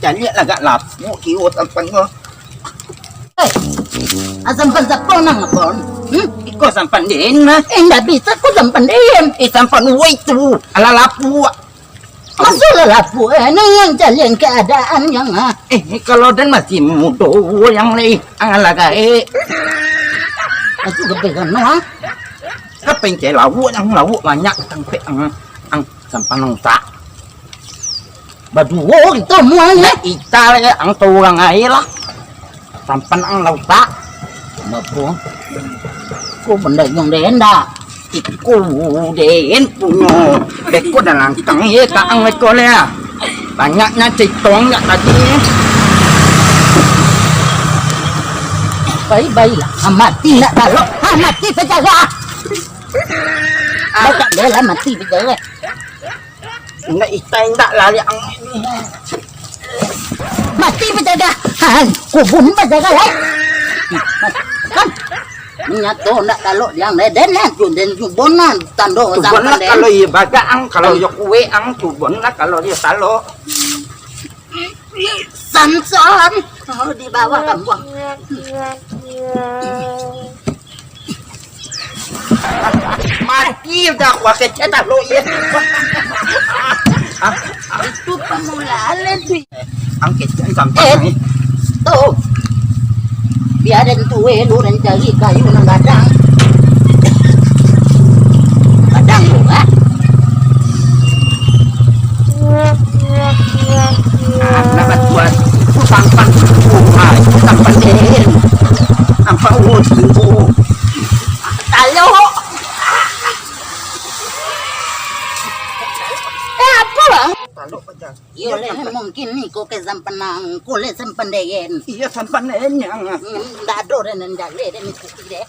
cari agak lapu kio sampan mo. Sampan sa nang kon. Iko sampan din na. Enggak bisa ko sampan din. Sampan uwi tu. Ala lapu. Masalah lapu yang jalan keadaan yang Kalau dan masih muda yang lain alaga Aku kepegang no Kapeng cai lawu yang lawu banyak sampai ang sampan nang tak. Baduo itu semuanya. Ita lagi ang tuang air lah. Sampan ang lauta. Mapo. Ko benda yang denda. Iku den punya. Beko dan langkang ye ka ang beko le. Banyaknya citong ya tadi. Baik-baiklah. Mati nak kalau. Mati penjaga. Baca bela mati penjaga. Enggak ita enggak lari ang Mati penjaga. Kubun penjaga lah. Kan. Nyato nak kalau yang leden lah. Juden jubonan. Tando tubon lah kalau iya baga ang kalau yok uwe ang tubon lah kalau dia talo. Samson. Oh di bawah kamu. Mati udah pakai cetak lo ya. Itu permulaan sih. Angkat sampai Tuh. Biarin tuwe lu dan cari kayu nang gadang. Gadang lu ah. Dapat buat sampan rumah sampan den. Apa tinggu. Talo. Apa? Talo pajak. Iya mungkin nih kok ke sampanang, kole sampan degen. Iya sampan den yang. Dado dan jale dan kuki deh.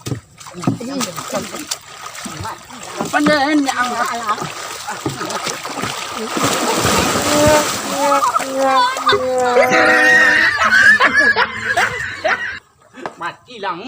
Sampan den yang. Mati lang.